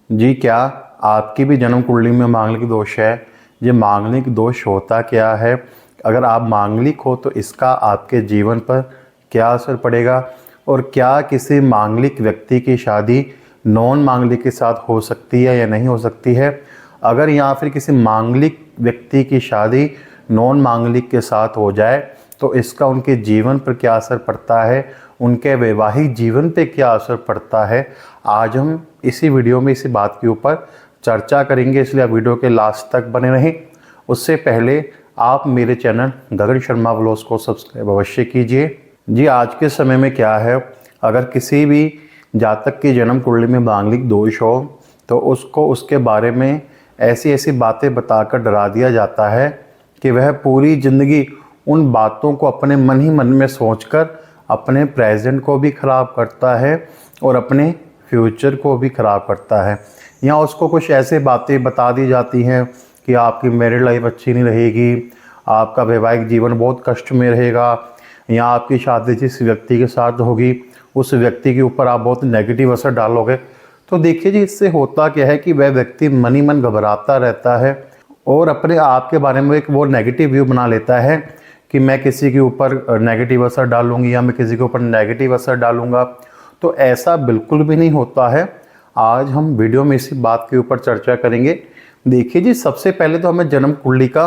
जी क्या आपकी भी जन्म कुंडली में मांगलिक दोष है? ये मांगलिक दोष होता क्या है? अगर आप मांगलिक हो तो इसका आपके जीवन पर क्या असर पड़ेगा? और क्या किसी मांगलिक व्यक्ति की शादी नॉन मांगलिक के साथ हो सकती है या नहीं हो सकती है? अगर या फिर किसी मांगलिक व्यक्ति की शादी नॉन मांगलिक के साथ हो जाए तो इसका उनके जीवन पर क्या असर पड़ता है, उनके वैवाहिक जीवन पे क्या असर पड़ता है, आज हम इसी वीडियो में इसी बात के ऊपर चर्चा करेंगे। इसलिए आप वीडियो के लास्ट तक बने रहें। उससे पहले आप मेरे चैनल गगन शर्मा व्लॉग्स को सब्सक्राइब अवश्य कीजिए। जी आज के समय में क्या है, अगर किसी भी जातक की जन्म कुंडली में मांगलिक दोष हो तो उसको उसके बारे में ऐसी ऐसी बातें बताकर डरा दिया जाता है कि वह पूरी ज़िंदगी उन बातों को अपने मन ही मन में सोचकर अपने प्रेजेंट को भी ख़राब करता है और अपने फ्यूचर को भी ख़राब करता है। या उसको कुछ ऐसे बातें बता दी जाती हैं कि आपकी मैरिड लाइफ अच्छी नहीं रहेगी, आपका वैवाहिक जीवन बहुत कष्ट में रहेगा, या आपकी शादी जिस व्यक्ति के साथ होगी उस व्यक्ति के ऊपर आप बहुत नेगेटिव असर डालोगे। तो देखिए जी, इससे होता क्या है कि वह व्यक्ति मन ही मन घबराता रहता है और अपने आप के बारे में एक वो नेगेटिव व्यू बना लेता है कि मैं किसी के ऊपर नेगेटिव असर डालूंगी या मैं किसी के ऊपर नेगेटिव असर डालूंगा। तो ऐसा बिल्कुल भी नहीं होता है। आज हम वीडियो में इसी बात के ऊपर चर्चा करेंगे। देखिए जी, सबसे पहले तो हमें जन्म कुंडली का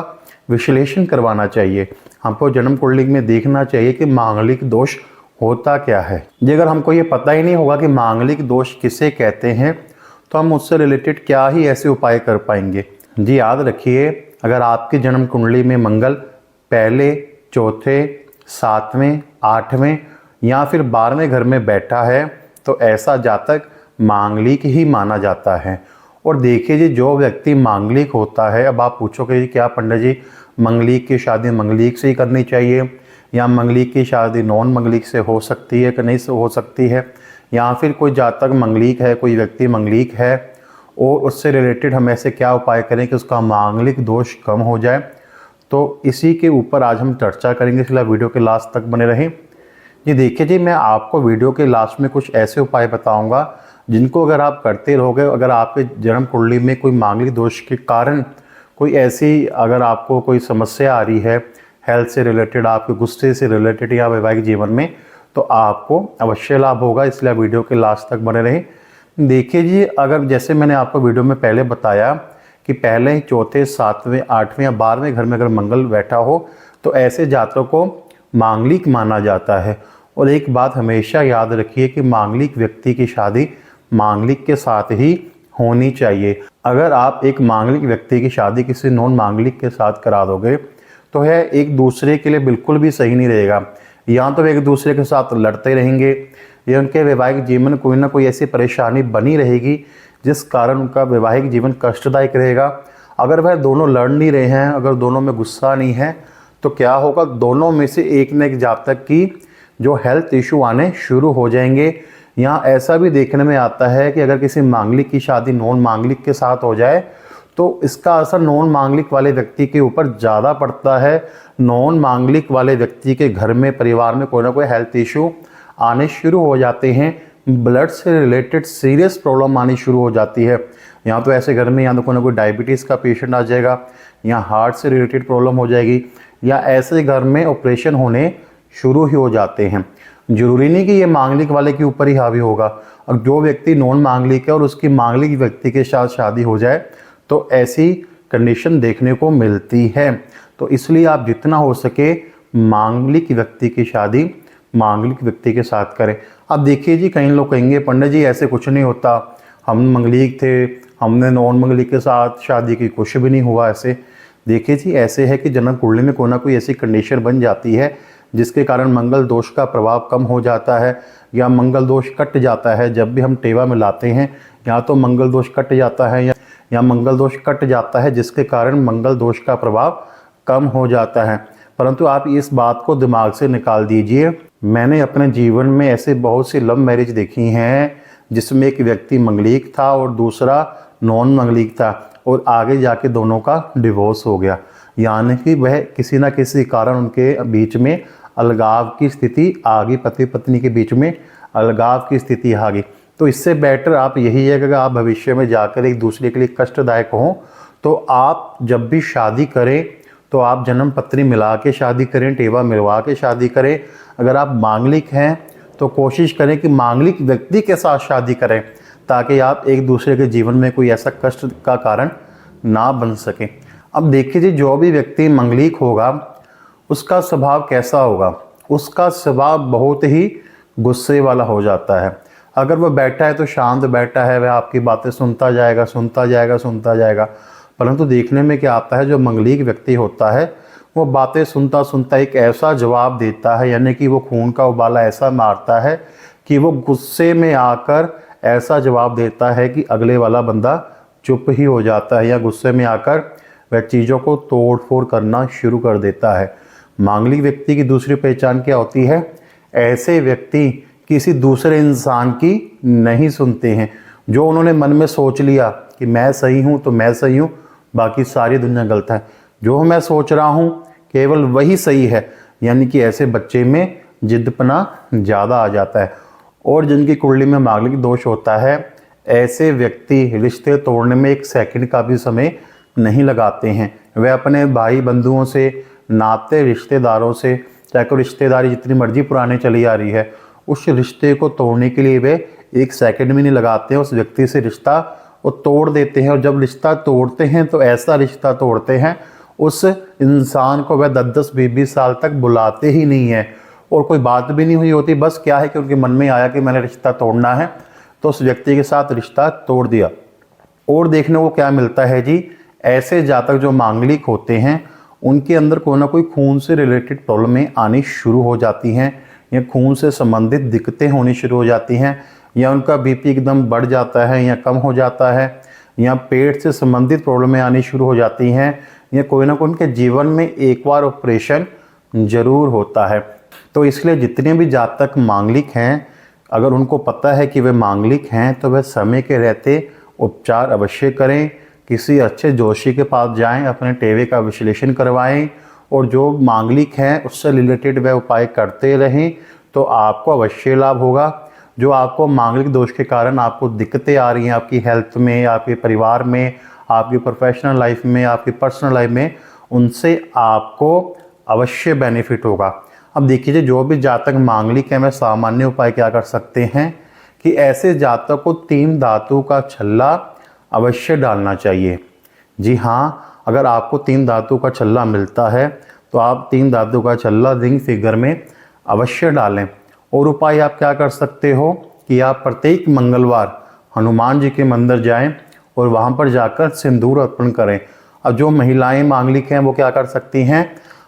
विश्लेषण करवाना चाहिए। हमको जन्म कुंडली में देखना चाहिए कि मांगलिक दोष होता क्या है। जी अगर हमको ये पता ही नहीं होगा कि मांगलिक दोष किसे कहते हैं तो हम उससे रिलेटेड क्या ही ऐसे उपाय कर पाएंगे। जी याद रखिए, अगर आपकी जन्म कुंडली में मंगल पहले, चौथे, सातवें, आठवें या फिर 12वें घर में बैठा है तो ऐसा जातक मांगलिक ही माना जाता है। और देखिए जी, जो व्यक्ति मांगलिक होता है, अब आप पूछोगे क्या पंडित जी मंगलिक की शादी मंगलिक से ही करनी चाहिए या मंगलिक की शादी नॉन मंगलिक से हो सकती है कि नहीं हो सकती है, या फिर कोई जातक मंगलिक है, कोई व्यक्ति मंगलिक है और उससे रिलेटेड हम ऐसे क्या उपाय करें कि उसका मांगलिक दोष कम हो जाए, तो इसी के ऊपर आज हम चर्चा करेंगे। इसलिए वीडियो के लास्ट तक बने रहें। जी देखिए जी, मैं आपको वीडियो के लास्ट में कुछ ऐसे उपाय बताऊंगा जिनको अगर आप करते रहोगे, अगर आपके जन्म कुंडली में कोई मांगलिक दोष के कारण कोई ऐसी अगर आपको कोई समस्या आ रही है हेल्थ से रिलेटेड, आपके गुस्से से रिलेटेड या वैवाहिक जीवन में, तो आपको अवश्य लाभ होगा। इसलिए वीडियो के लास्ट तक बने रहें। देखिए जी, अगर जैसे मैंने आपको वीडियो में पहले बताया कि पहले ही चौथे, सातवें, आठवें या 12वें घर में अगर मंगल बैठा हो तो ऐसे जातकों को मांगलिक माना जाता है। और एक बात हमेशा याद रखिए कि मांगलिक व्यक्ति की शादी मांगलिक के साथ ही होनी चाहिए। अगर आप एक मांगलिक व्यक्ति की शादी किसी नॉन मांगलिक के साथ करा दोगे तो यह एक दूसरे के लिए बिल्कुल भी सही नहीं रहेगा। या तो वे एक दूसरे के साथ लड़ते रहेंगे या उनके वैवाहिक जीवन कोई ना कोई ऐसी परेशानी बनी रहेगी जिस कारण उनका वैवाहिक जीवन कष्टदायक रहेगा। अगर वह दोनों लड़ नहीं रहे हैं, अगर दोनों में गुस्सा नहीं है, तो क्या होगा, दोनों में से एक न एक जातक की जो हेल्थ इशू आने शुरू हो जाएंगे। यहाँ ऐसा भी देखने में आता है कि अगर किसी मांगलिक की शादी नॉन मांगलिक के साथ हो जाए तो इसका असर नॉन मांगलिक वाले व्यक्ति के ऊपर ज़्यादा पड़ता है। नॉन मांगलिक वाले व्यक्ति के घर में, परिवार में कोई ना कोई हेल्थ इशू आने शुरू हो जाते हैं। ब्लड से रिलेटेड सीरियस प्रॉब्लम आनी शुरू हो जाती है। यहाँ तो ऐसे घर में या तो कोई ना कोई डायबिटीज़ का पेशेंट आ जाएगा, या हार्ट से रिलेटेड प्रॉब्लम हो जाएगी, या ऐसे घर में ऑपरेशन होने शुरू ही हो जाते हैं। जरूरी नहीं कि ये मांगलिक वाले के ऊपर ही हावी होगा। और जो व्यक्ति नॉन मांगलिक है और उसकी मांगलिक व्यक्ति के साथ शादी हो जाए तो ऐसी कंडीशन देखने को मिलती है। तो इसलिए आप जितना हो सके मांगलिक व्यक्ति की शादी मांगलिक व्यक्ति के साथ करें। अब देखिए जी, कई लोग कहेंगे पंडित जी ऐसे कुछ नहीं होता, हम मंगलिक थे, हमने नॉन मंगलिक के साथ शादी की, कुछ भी नहीं हुआ ऐसे। देखिए जी, ऐसे है कि जन्म कुंडली में कोई ना कोई ऐसी कंडीशन बन जाती है जिसके कारण मंगल दोष का प्रभाव कम हो जाता है या मंगल दोष कट जाता है। जब भी हम टेवा मिलाते हैं या तो मंगल दोष कट जाता है या मंगल दोष कट जाता है, जिसके कारण मंगल दोष का प्रभाव कम हो जाता है। परंतु आप इस बात को दिमाग से निकाल दीजिए, मैंने अपने जीवन में ऐसे बहुत सी लव मैरिज देखी हैं जिसमें एक व्यक्ति मंगलिक था और दूसरा नॉन मंगलिक था और आगे जाके दोनों का डिवोर्स हो गया। यानी कि वह किसी न किसी कारण उनके बीच में अलगाव की स्थिति आ गई, पति पत्नी के बीच में अलगाव की स्थिति आ गई। तो इससे बेटर आप यही है कि अगर आप भविष्य में जाकर एक दूसरे के लिए कष्टदायक हों तो आप जब भी शादी करें तो आप जन्म पत्री मिला के शादी करें, टेवा मिलवा के शादी करें। अगर आप मांगलिक हैं तो कोशिश करें कि मांगलिक व्यक्ति के साथ शादी करें ताकि आप एक दूसरे के जीवन में कोई ऐसा कष्ट का कारण ना बन सके। अब देखिए जी, जो भी व्यक्ति मंगलिक होगा उसका स्वभाव कैसा होगा? उसका स्वभाव बहुत ही गुस्से वाला हो जाता है। अगर वह बैठा है तो शांत बैठा है, वह आपकी बातें सुनता जाएगा सुनता जाएगा सुनता जाएगा। परंतु देखने में क्या आता है, जो मंगलिक व्यक्ति होता है वो बातें सुनता सुनता एक ऐसा जवाब देता है, यानी कि वो खून का उबाला ऐसा मारता है कि वो गुस्से में आकर ऐसा जवाब देता है कि अगले वाला बंदा चुप ही हो जाता है या गुस्से में आकर वह चीज़ों को तोड़ फोड़ करना शुरू कर देता है। मांगलिक व्यक्ति की दूसरी पहचान क्या होती है? ऐसे व्यक्ति किसी दूसरे इंसान की नहीं सुनते हैं। जो उन्होंने मन में सोच लिया कि मैं सही हूँ तो मैं सही हूँ, बाकी सारी दुनिया गलत है, जो मैं सोच रहा हूँ केवल वही सही है, यानी कि ऐसे बच्चे में जिद्दपना ज़्यादा आ जाता है। और जिनकी कुंडली में मांगलिक दोष होता है, ऐसे व्यक्ति रिश्ते तोड़ने में एक सेकंड का भी समय नहीं लगाते हैं। वे अपने भाई बंधुओं से, नाते रिश्तेदारों से, चाहे कोई रिश्तेदारी जितनी मर्जी पुराने चली आ रही है, उस रिश्ते को तोड़ने के लिए वे एक सेकंड भी नहीं लगाते हैं। उस व्यक्ति से रिश्ता वो तोड़ देते हैं। और जब रिश्ता तोड़ते हैं तो ऐसा रिश्ता तोड़ते हैं, उस इंसान को वह 10-10, 20-20 साल तक बुलाते ही नहीं है और कोई बात भी नहीं हुई होती। बस क्या है कि उनके मन में आया कि मैंने रिश्ता तोड़ना है तो उस व्यक्ति के साथ रिश्ता तोड़ दिया। और देखने को क्या मिलता है जी, ऐसे जातक जो मांगलिक होते हैं उनके अंदर कोई ना कोई खून से रिलेटेड प्रॉब्लमें आनी शुरू हो जाती हैं, या खून से संबंधित दिक्कतें होनी शुरू हो जाती हैं, या उनका बीपी एकदम बढ़ जाता है या कम हो जाता है, या पेट से संबंधित प्रॉब्लमें आनी शुरू हो जाती हैं, या कोई ना कोई उनके जीवन में एक बार ऑपरेशन ज़रूर होता है। तो इसलिए जितने भी जातक मांगलिक हैं, अगर उनको पता है कि वे मांगलिक हैं तो वह समय के रहते उपचार अवश्य करें। किसी अच्छे जोशी के पास जाएं, अपने टेवे का विश्लेषण करवाएं और जो मांगलिक हैं उससे रिलेटेड वह उपाय करते रहें तो आपको अवश्य लाभ होगा। जो आपको मांगलिक दोष के कारण आपको दिक्कतें आ रही हैं आपकी हेल्थ में, आपके परिवार में, आपकी प्रोफेशनल लाइफ में, आपकी पर्सनल लाइफ में, उनसे आपको अवश्य बेनिफिट होगा। अब देखिए, जो भी जातक मांगलिक है, मैं सामान्य उपाय क्या कर सकते हैं कि ऐसे जातक को 3 धातु का छल्ला अवश्य डालना चाहिए। जी हाँ, अगर आपको 3 धातु का छल्ला मिलता है तो आप 3 धातु का छल्ला रिंग फिगर में अवश्य डालें। और उपाय आप क्या कर सकते हो कि आप प्रत्येक मंगलवार हनुमान जी के मंदिर जाएं और वहां पर जाकर सिंदूर अर्पण करें। अब जो महिलाएं मांगलिक हैं वो क्या कर सकती हैं,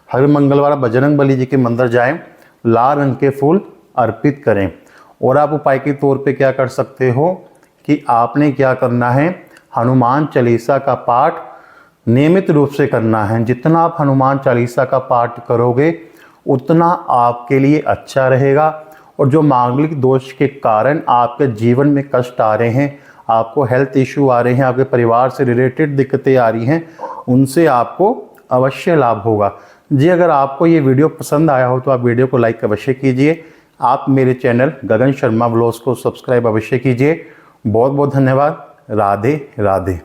हर मंगलवार बजरंग बली जी के मंदिर जाएं, लाल रंग के फूल अर्पित करें। और आप उपाय के तौर पे क्या कर सकते हो कि आपने क्या करना है, हनुमान चालीसा का पाठ नियमित रूप से करना है। जितना आप हनुमान चालीसा का पाठ करोगे उतना आपके लिए अच्छा रहेगा। और जो मांगलिक दोष के कारण आपके जीवन में कष्ट आ रहे हैं, आपको हेल्थ इशू आ रहे हैं, आपके परिवार से रिलेटेड दिक्कतें आ रही हैं, उनसे आपको अवश्य लाभ होगा। जी, अगर आपको ये वीडियो पसंद आया हो तो आप वीडियो को लाइक अवश्य कीजिए। आप मेरे चैनल गगन शर्मा व्लॉग्स को सब्सक्राइब अवश्य कीजिए। बहुत बहुत धन्यवाद। राधे राधे।